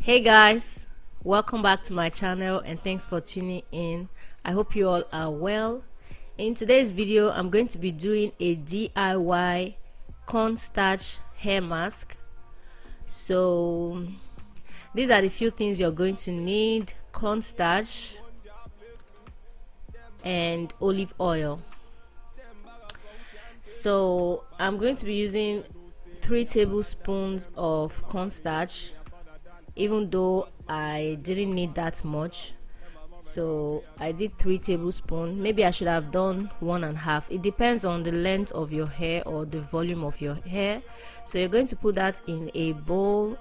Hey guys, welcome back to my channel and thanks for tuning in. I hope you all are well. In today's video I'm going to be doing a DIY cornstarch hair mask. So these are the few things you're going to need: cornstarch and olive oil. So I'm going to be using 3 tablespoons of cornstarch, even though I didn't need that much. So I did 3 tablespoons. Maybe I should have done 1.5. It depends on the length of your hair or the volume of your hair. So you're going to put that in a bowl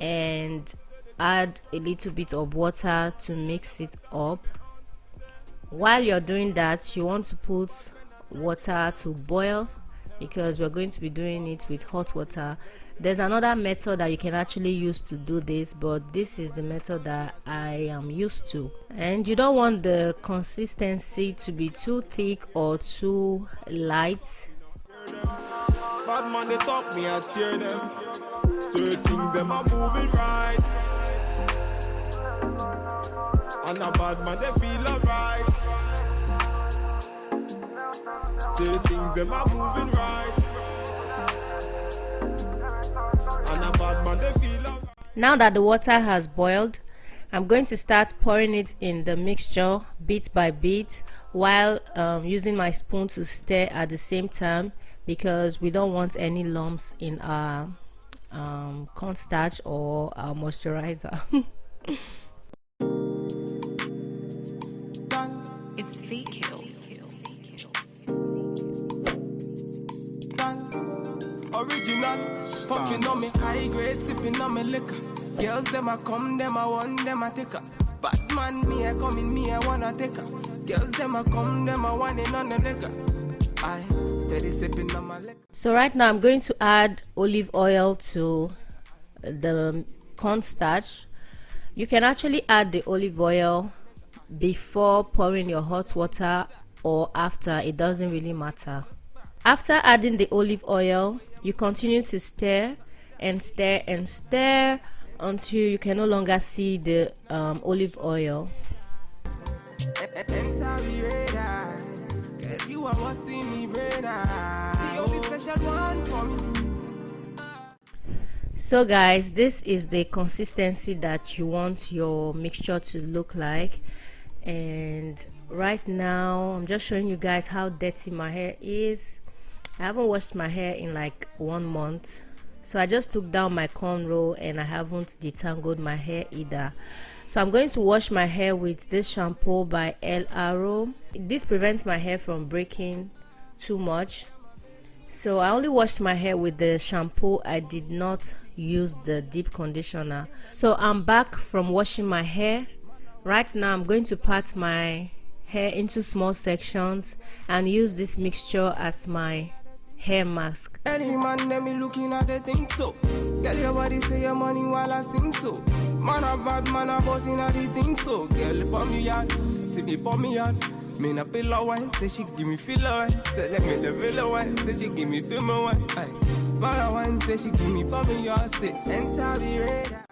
and add a little bit of water to mix it up. While you're doing that, you want to put water to boil, because we're going to be doing it with hot water. There's another method that you can actually use to do this, but this is the method that I am used to. And you don't want the consistency to be too thick or too light. Bad man, they talk me, I tear them. Certain things them are moving right, and a bad man they feel alright. Certain things them are moving right, and a bad man they feel alright. Now that the water has boiled, I'm going to start pouring it in the mixture bit by bit, while using my spoon to stir at the same time, because we don't want any lumps in our cornstarch or our moisturizer. It's fake kills. Original, puffing on me high grade, sipping on me liquor. Girls them a come, them a want, them a take her. Batman me a coming, me a wanna take her. Girls them a come, them a want it on the liquor. I steady sipping on my liquor. So right now I'm going to add olive oil to the cornstarch. You can actually add the olive oil before pouring your hot water or after, it doesn't really matter. After adding the olive oil, you continue to stir and stir and stir until you can no longer see the olive oil. So guys, this is the consistency that you want your mixture to look like. And right now I'm just showing you guys how dirty my hair is. I haven't washed my hair in like 1 month, so I just took down my cornrow and I haven't detangled my hair either. So I'm going to wash my hair with this shampoo by El Aro. This prevents my hair from breaking too much. So I only washed my hair with the shampoo. I did not use the deep conditioner. So I'm back from washing my hair. Right now I'm going to part my hair into small sections and use this mixture as my hair mask. Any man let me looking at the thing so. Girl your body say your money while I sing so. Man a bad man a bossing at the thing so. Girl for me yard, see me for me yard. Me na pillow wine, say she give me filler wine. Say let me the villa wine, say she give me feel my wine. Aye. Man a wine, say she give me for me yard. Say enter the radar.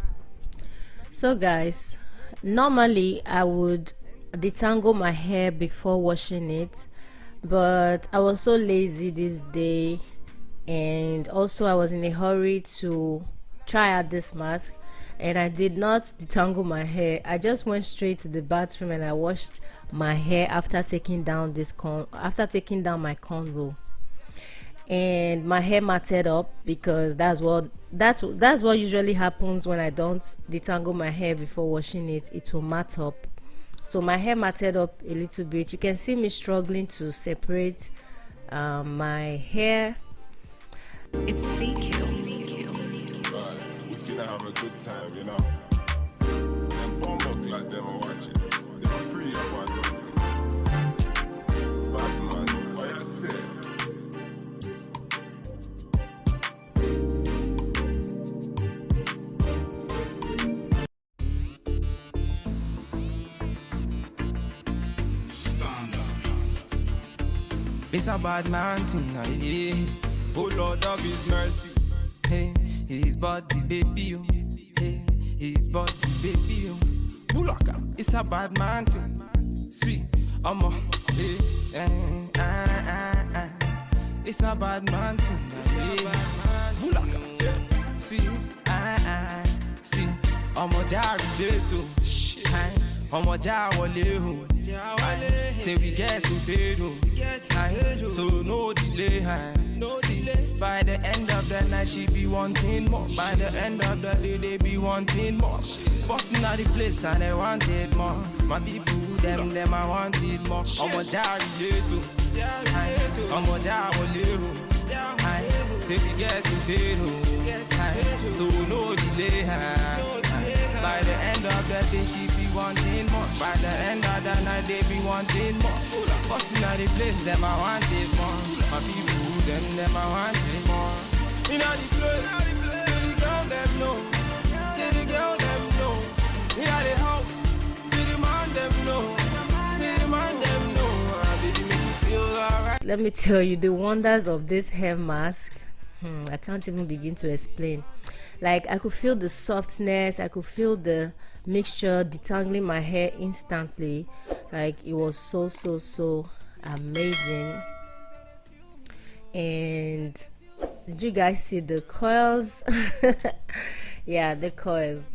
So guys, normally I would detangle my hair before washing it, but I was so lazy this day, and also I was in a hurry to try out this mask, and I did not detangle my hair. I just went straight to the bathroom and I washed my hair after taking down my cornrow, and my hair matted up, because that's what usually happens when I don't detangle my hair before washing it. It will mat up. So my hair matted up a little bit. You can see me struggling to separate my hair. It's fake kills. We finna have a good time, you know. Them bomb buck like them are watching. They are free of one thing. Bad man, what you say? It's a bad man thing, yeah. Oh Lord of His mercy, hey, His body baby, oh, hey, his body, baby. Bulaka, it's a bad man thing. See, I'm a, it's a bad man thing. Bulaka, see, see, I'm a jar related. I'm a jar say we get to bed, so no delay. See, by the end of the night she be wanting more. By the end of the day they be wanting more. Bossing out the place and they wanted more. My people, them I wanted more. I'm a jar related. I'm a jar little. Say we get to bed, so no delay. By the end of the day she be wanting more. By the end of the night they be wanting more. Bossing out the place, them I wanted more. My people, them I wanted more. In all the place, see the girl them know. See the girl them know. In all the house, see the man them know. See the man them know. Baby make me feel alright. Let me tell you the wonders of this hair mask. I can't even begin to explain. Like, I could feel the softness, I could feel the mixture detangling my hair instantly. Like, it was so amazing. And did you guys see the coils? Yeah, the coils.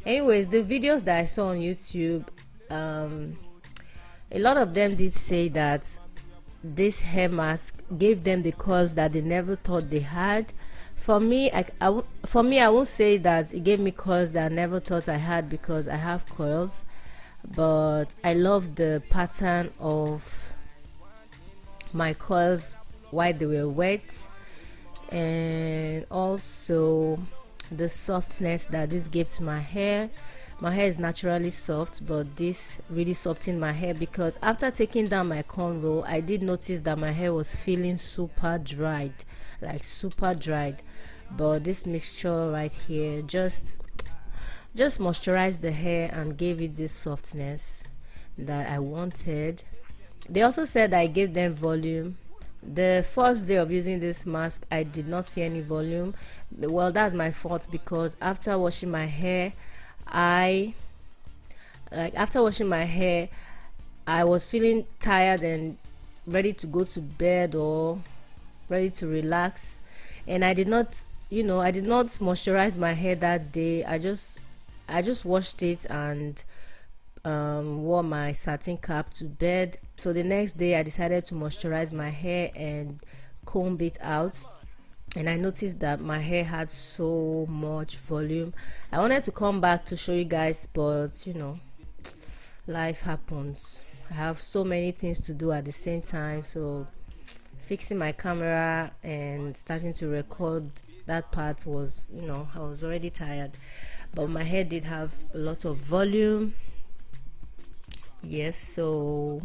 Anyways, the videos that I saw on YouTube, a lot of them did say that this hair mask gave them the coils that they never thought they had. For me, I won't say that it gave me coils that I never thought I had, because I have coils, but I love the pattern of my coils while they were wet, and also the softness that this gave to my hair. My hair is naturally soft, but this really softened my hair, because after taking down my cornrow, I did notice that my hair was feeling super dried, like super dried. But this mixture right here just moisturized the hair and gave it this softness that I wanted. They also said I gave them volume. The first day of using this mask, I did not see any volume. Well, that's my fault, because after washing my hair, I was feeling tired and ready to go to bed or ready to relax, and I did not moisturize my hair that day. I just washed it and wore my satin cap to bed. So the next day I decided to moisturize my hair and comb it out, and I noticed that my hair had so much volume. I wanted to come back to show you guys, but life happens. I have so many things to do at the same time, so fixing my camera and starting to record that part was, I was already tired. But my hair did have a lot of volume. Yes, so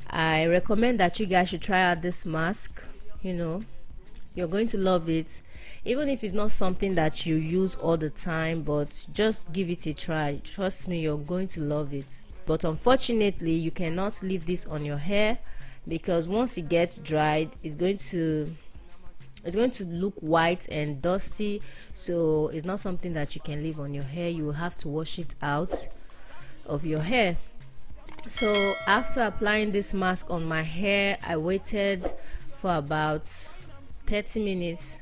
I recommend that you guys should try out this mask. You're going to love it, even if it's not something that you use all the time, but just give it a try. Trust me, you're going to love it. But unfortunately, you cannot leave this on your hair, because once it gets dried, it's going to look white and dusty. So it's not something that you can leave on your hair. You will have to wash it out of your hair. So after applying this mask on my hair, I waited for about 30 minutes.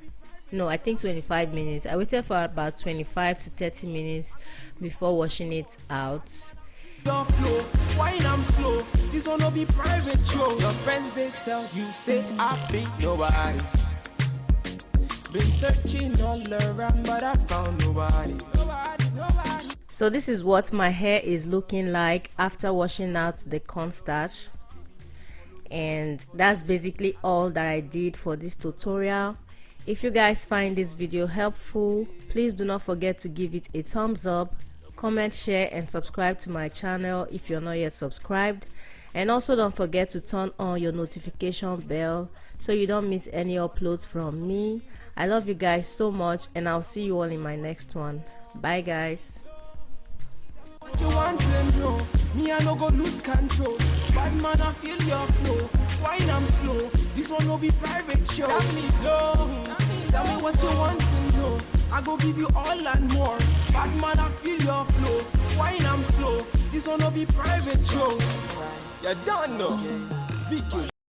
No, I think 25 minutes. I waited for about 25 to 30 minutes before washing it out. Your flow, wine I'm slow. This one no be private show. Your friends they tell you say I be nobody. Been searching all around, but I found nobody. So this is what my hair is looking like after washing out the cornstarch, and that's basically all that I did for this tutorial. If you guys find this video helpful, please do not forget to give it a thumbs up, comment, share, and subscribe to my channel if you're not yet subscribed. And also don't forget to turn on your notification bell so you don't miss any uploads from me. I love you guys so much, and I'll see you all in my next one. Bye guys. What you want them know? Me I no go lose control. Bad man I feel your flow. Wine I'm slow. This one no be private show. Tell me low. Tell me what you want to know. I go give you all and more. Bad man, I feel your flow. Wine I'm slow. This one no be private show. You don't know. VQ.